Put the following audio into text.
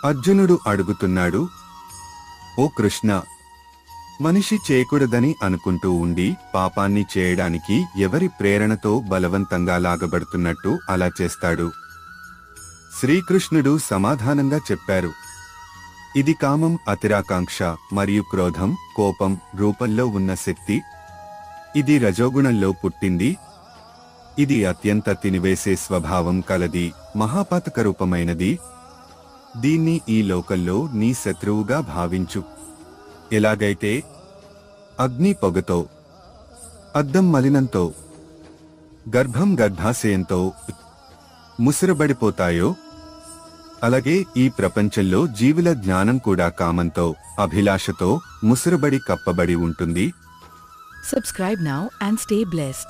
అర్జునుడు అడుగుతున్నాడు, ఓ కృష్ణ, మనిషి చేయకూడదని అనుకుంటూ ఉండి పాపాన్ని చేయడానికి ఎవరి ప్రేరణతో బలవంతంగా లాగబడుతున్నట్టు అలా చేస్తాడు? శ్రీకృష్ణుడు సమాధానంగా చెప్పారు, ఇది కామం, అతిరాకాంక్ష మరియు క్రోధం, కోపం రూపంలో ఉన్న శక్తి. ఇది రజోగుణంలో పుట్టింది. ఇది అత్యంత తినివేసే స్వభావం కలది, మహాపాతక రూపమైనది. దీన్ని ఈ లోకంలో నీ శత్రువుగా భావించు. ఎలాగైతే అగ్ని పొగతో, అద్దం మలినంతో, గర్భం గర్భాశయంతో ముసిరబడిపోతాయో, అలాగే ఈ ప్రపంచంలో జీవుల జ్ఞానం కూడా కామంతో, అభిలాషతో ముసిరబడి కప్పబడి ఉంటుంది. Subscribe now and stay blessed.